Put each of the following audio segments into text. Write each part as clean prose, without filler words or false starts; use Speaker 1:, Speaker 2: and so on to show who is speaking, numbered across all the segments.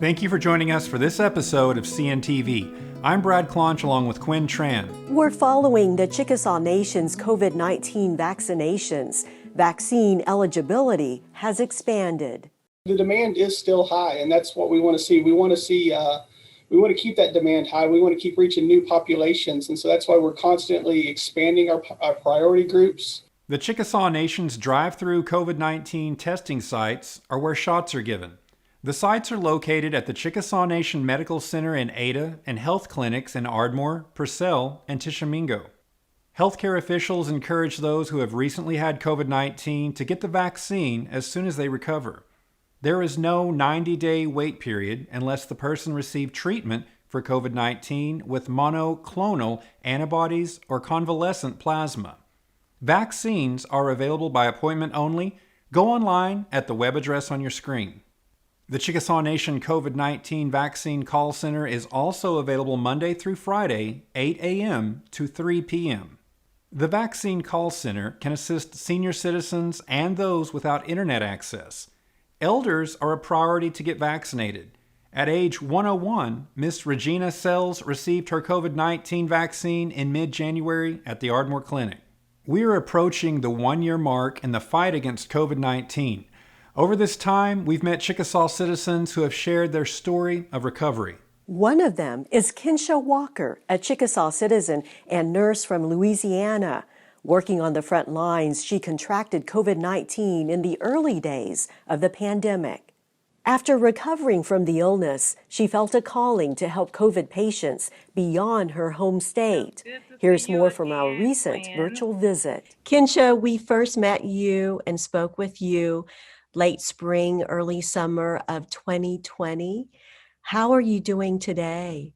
Speaker 1: Thank you for joining us for this episode of CNTV. I'm Brad Clonch along with Quin Tran.
Speaker 2: We're following the Chickasaw Nation's COVID-19 vaccinations. Vaccine eligibility has expanded.
Speaker 3: The demand is still high, and that's what we want to see. We want to keep that demand high. We want to keep reaching new populations, and so that's why we're constantly expanding our priority groups.
Speaker 1: The Chickasaw Nation's drive-through COVID-19 testing sites are where shots are given. The sites are located at the Chickasaw Nation Medical Center in Ada and health clinics in Ardmore, Purcell, and Tishomingo. Healthcare officials encourage those who have recently had COVID-19 to get the vaccine as soon as they recover. There is no 90-day wait period unless the person received treatment for COVID-19 with monoclonal antibodies or convalescent plasma. Vaccines are available by appointment only. Go online at the web address on your screen. The Chickasaw Nation COVID-19 Vaccine Call Center is also available Monday through Friday, 8 a.m. to 3 p.m. The Vaccine Call Center can assist senior citizens and those without internet access. Elders are a priority to get vaccinated. At age 101, Miss Regina Sells received her COVID-19 vaccine in mid-January at the Ardmore Clinic. We are approaching the one-year mark in the fight against COVID-19. Over this time, we've met Chickasaw citizens who have shared their story of recovery.
Speaker 2: One of them is Kinsha Walker, a Chickasaw citizen and nurse from Louisiana. Working on the front lines, she contracted COVID-19 in the early days of the pandemic. After recovering from the illness, she felt a calling to help COVID patients beyond her home state. Here's more from our recent virtual visit. Kinsha, we first met you and spoke with you late spring, early summer of 2020. How are you doing today?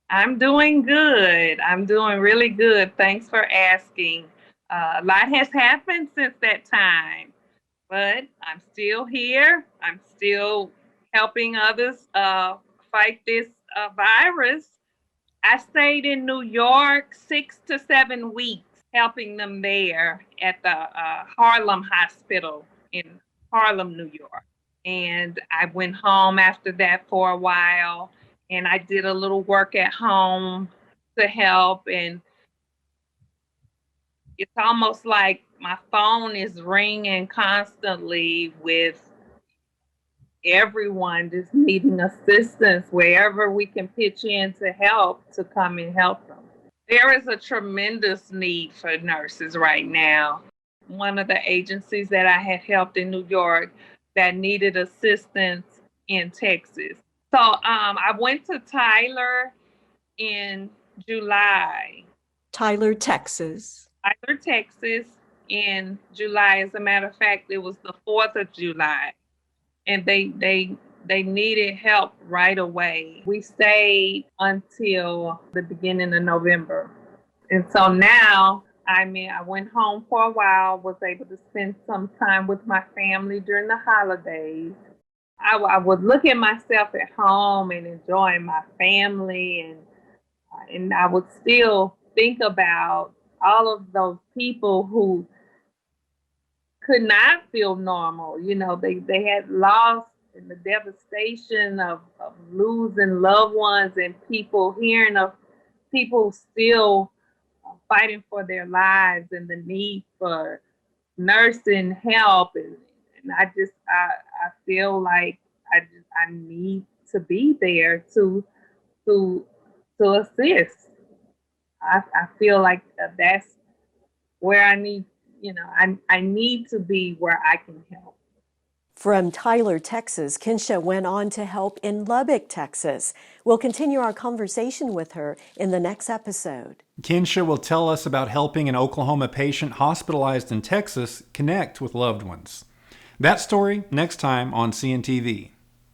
Speaker 4: I'm doing good. I'm doing really good. Thanks for asking. A lot has happened since that time, but I'm still here. I'm still helping others fight this virus. I stayed in New York 6 to 7 weeks, helping them there at the Harlem Hospital in Harlem, New York. And I went home after that for a while, and I did a little work at home to help. And it's almost like my phone is ringing constantly with everyone just needing assistance wherever we can pitch in to help, to come and help them. There is a tremendous need for nurses right now. One of the agencies that I had helped in New York that needed assistance in Texas. So I went to Tyler in July.
Speaker 2: Tyler, Texas.
Speaker 4: Tyler, Texas in July. As a matter of fact, it was the 4th of July. And they needed help right away. We stayed until the beginning of November. And so now, I went home for a while, was able to spend some time with my family during the holidays. I would look at myself at home and enjoying my family, and I would still think about all of those people who could not feel normal. You know, they had lost in the devastation of losing loved ones, and people hearing of people still fighting for their lives and the need for nursing help. And I feel like I need to be there to assist. I feel like that's where I need, I need to be where I can help.
Speaker 2: From Tyler, Texas, Kinsha went on to help in Lubbock, Texas. We'll continue our conversation with her in the next episode.
Speaker 1: Kinsha will tell us about helping an Oklahoma patient hospitalized in Texas connect with loved ones. That story next time on CNTV.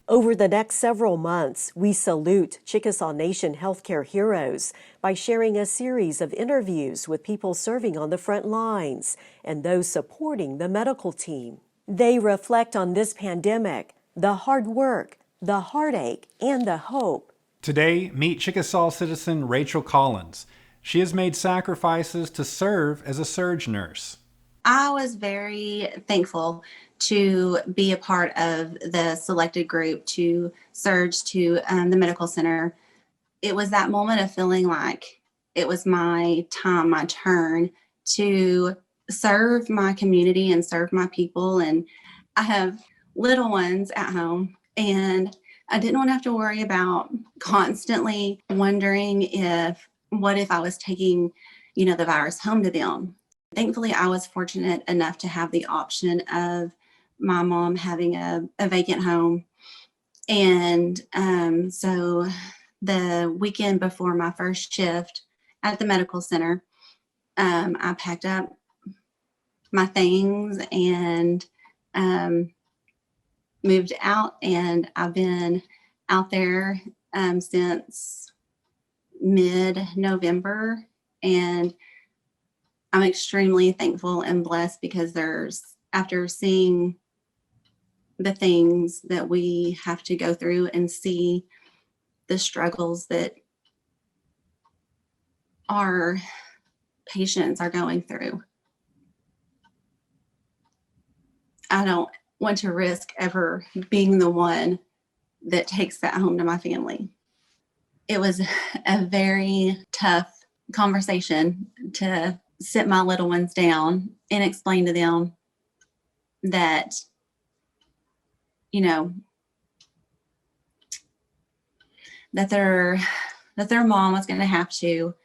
Speaker 2: Over the next several months, we salute Chickasaw Nation healthcare heroes by sharing a series of interviews with people serving on the front lines and those supporting the medical team. They reflect on this pandemic, the hard work, the heartache, and the hope.
Speaker 1: Today, meet Chickasaw citizen Rachael Collins. She has made sacrifices to serve as a surge nurse.
Speaker 5: I was very thankful to be a part of the selected group to surge to the medical center. It was that moment of feeling like it was my time, my turn to serve my community and serve my people. And I have little ones at home, and I didn't want to have to worry about constantly wondering what if I was taking, the virus home to them. Thankfully, I was fortunate enough to have the option of my mom having a vacant home. And so the weekend before my first shift at the medical center, I packed up my things and moved out. And I've been out there since mid-November. And I'm extremely thankful and blessed because after seeing the things that we have to go through and see the struggles that our patients are going through, I don't want to risk ever being the one that takes that home to my family. It was a very tough conversation to sit my little ones down and explain to them that, that their mom was going to have to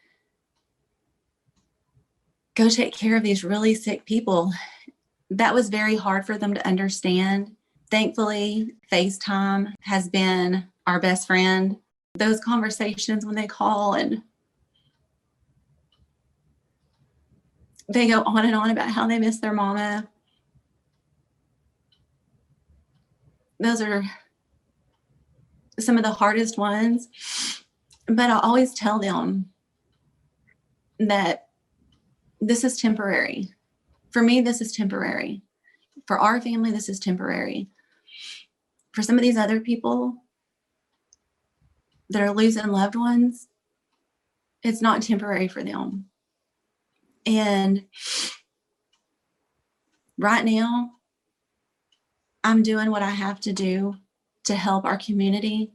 Speaker 5: go take care of these really sick people. That was very hard for them to understand. Thankfully, FaceTime has been our best friend. Those conversations when they call and they go on and on about how they miss their mama. Those are some of the hardest ones. But I always tell them that this is temporary. For me, this is temporary. For our family, this is temporary. For some of these other people that are losing loved ones, it's not temporary for them. And right now, I'm doing what I have to do to help our community.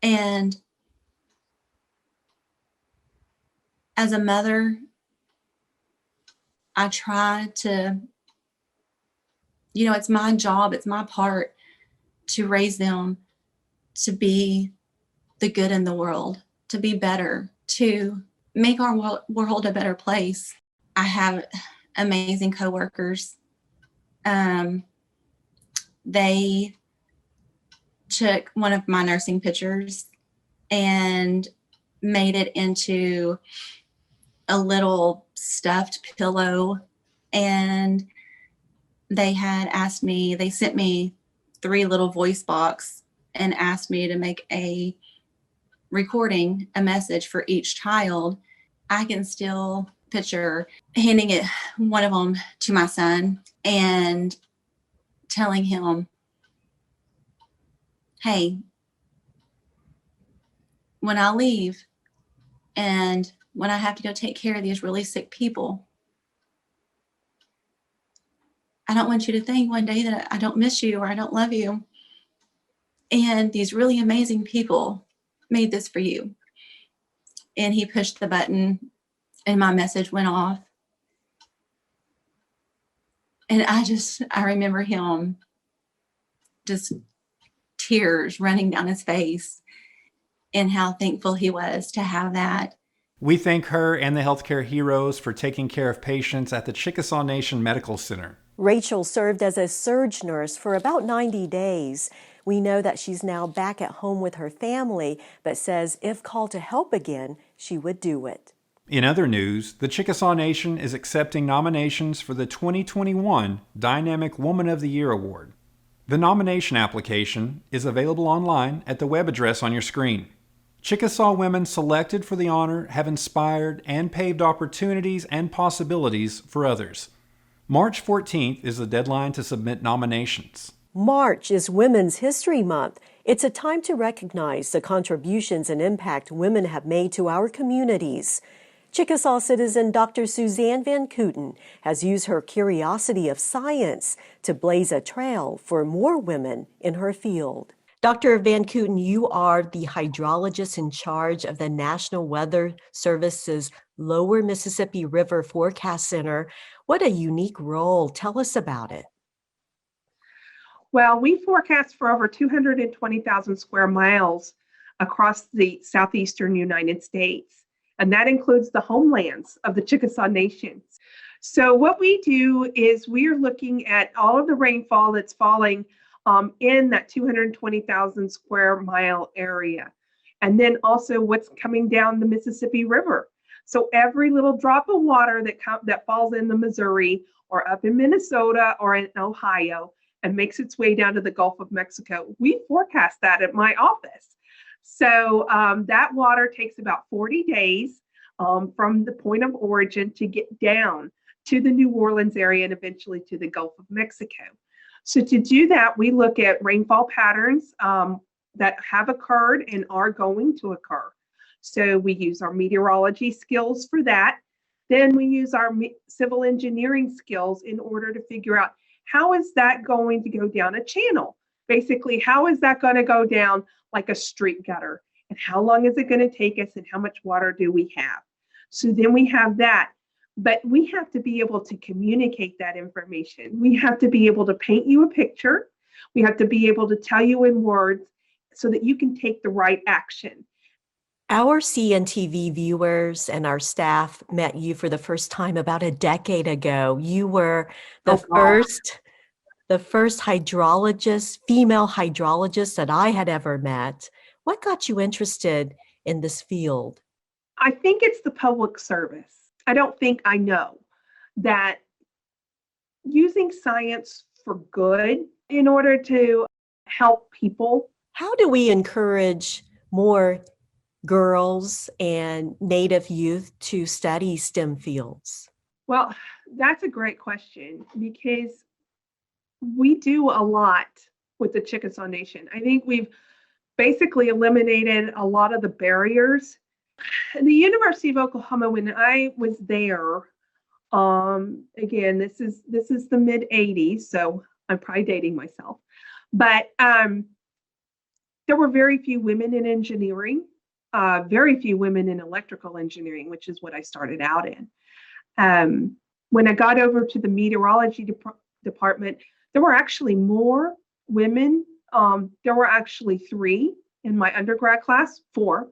Speaker 5: And as a mother, I try to, it's my job, it's my part to raise them to be the good in the world, to be better, to make our world a better place. I have amazing coworkers. They took one of my nursing pictures and made it into a little stuffed pillow. And they sent me 3 little voice box and asked me to make a message for each child. I can still picture handing one of them to my son and telling him, hey, when I leave and when I have to go take care of these really sick people, I don't want you to think one day that I don't miss you or I don't love you. And these really amazing people made this for you. And he pushed the button and my message went off. And I remember him just tears running down his face and how thankful he was to have that.
Speaker 1: We thank her and the healthcare heroes for taking care of patients at the Chickasaw Nation Medical Center.
Speaker 2: Rachael served as a surge nurse for about 90 days. We know that she's now back at home with her family, but says if called to help again, she would do it.
Speaker 1: In other news, the Chickasaw Nation is accepting nominations for the 2021 Dynamic Woman of the Year Award. The nomination application is available online at the web address on your screen. Chickasaw women selected for the honor have inspired and paved opportunities and possibilities for others. March 14th is the deadline to submit nominations.
Speaker 2: March is Women's History Month. It's a time to recognize the contributions and impact women have made to our communities. Chickasaw citizen Dr. Suzanne Van Kooten has used her curiosity of science to blaze a trail for more women in her field. Dr. Van Kooten, you are the hydrologist in charge of the National Weather Service's Lower Mississippi River Forecast Center. What a unique role. Tell us about it.
Speaker 6: Well, we forecast for over 220,000 square miles across the southeastern United States, and that includes the homelands of the Chickasaw Nation. So what we do is we are looking at all of the rainfall that's falling in that 220,000 square mile area, and then also what's coming down the Mississippi River. So every little drop of water that falls in the Missouri or up in Minnesota or in Ohio and makes its way down to the Gulf of Mexico, we forecast that at my office. So that water takes about 40 days from the point of origin to get down to the New Orleans area and eventually to the Gulf of Mexico. So to do that, we look at rainfall patterns that have occurred and are going to occur. So we use our meteorology skills for that. Then we use our civil engineering skills in order to figure out how is that going to go down a channel? Basically, how is that going to go down like a street gutter? And how long is it going to take us and how much water do we have? So then we have that. But we have to be able to communicate that information. We have to be able to paint you a picture. We have to be able to tell you in words so that you can take the right action.
Speaker 2: Our CNTV viewers and our staff met you for the first time about a decade ago. You were the first hydrologist, female hydrologist that I had ever met. What got you interested in this field?
Speaker 6: I think it's the public service. I don't think I know that using science for good in order to help people.
Speaker 2: How do we encourage more girls and Native youth to study STEM fields?
Speaker 6: Well, that's a great question because we do a lot with the Chickasaw Nation. I think we've basically eliminated a lot of the barriers. The University of Oklahoma, when I was there, again, this is the mid 80s, so I'm probably dating myself, but there were very few women in engineering, very few women in electrical engineering, which is what I started out in. When I got over to the meteorology department, there were actually more women. There were actually 3 in my undergrad class, four.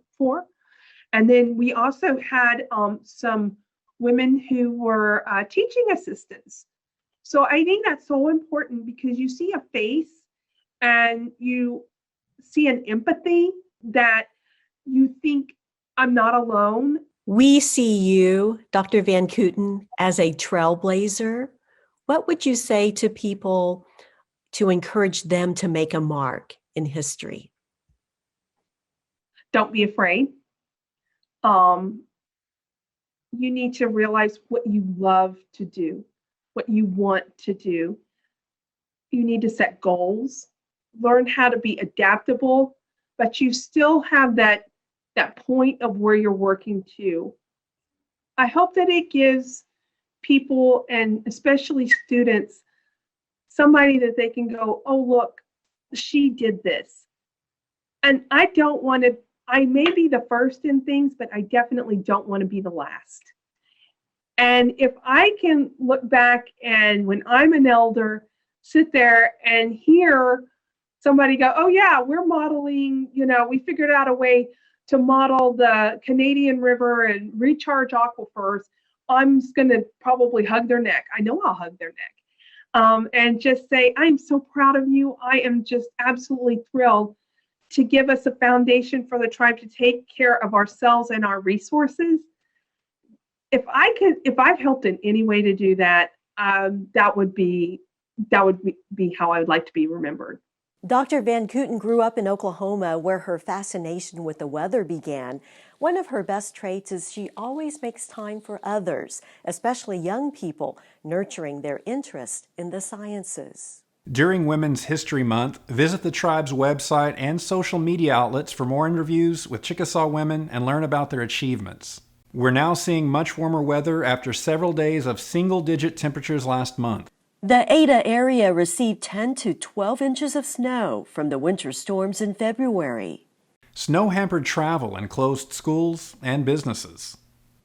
Speaker 6: And then we also had some women who were teaching assistants. So I think that's so important because you see a face and you see an empathy that you think I'm not alone.
Speaker 2: We see you, Dr. Van Kooten, as a trailblazer. What would you say to people to encourage them to make a mark in history?
Speaker 6: Don't be afraid. You need to realize what you love to do, what you want to do. You need to set goals, learn how to be adaptable, but you still have that point of where you're working to. I hope that it gives people, and especially students, somebody that they can go, oh, look, she did this. And I may be the first in things, but I definitely don't want to be the last. And if I can look back and when I'm an elder, sit there and hear somebody go, oh yeah, we're modeling, we figured out a way to model the Canadian River and recharge aquifers, I'm just going to probably hug their neck. I know I'll hug their neck. And just say, I'm so proud of you. I am just absolutely thrilled to give us a foundation for the tribe to take care of ourselves and our resources. If I've helped in any way to do that, that would be how I would like to be remembered.
Speaker 2: Dr. Van Kooten grew up in Oklahoma, where her fascination with the weather began. One of her best traits is she always makes time for others, especially young people, nurturing their interest in the sciences.
Speaker 1: During Women's History Month, visit the tribe's website and social media outlets for more interviews with Chickasaw women and learn about their achievements. We're now seeing much warmer weather after several days of single-digit temperatures last month.
Speaker 2: The Ada area received 10 to 12 inches of snow from the winter storms in February.
Speaker 1: Snow hampered travel and closed schools and businesses.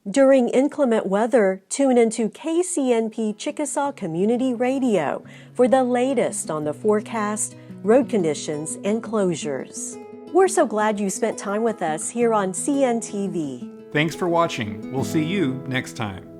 Speaker 2: During inclement weather, tune into KCNP Chickasaw Community Radio for the latest on the forecast, road conditions, and closures. We're so glad you spent time with us here on CNTV.
Speaker 1: Thanks for watching. We'll see you next time.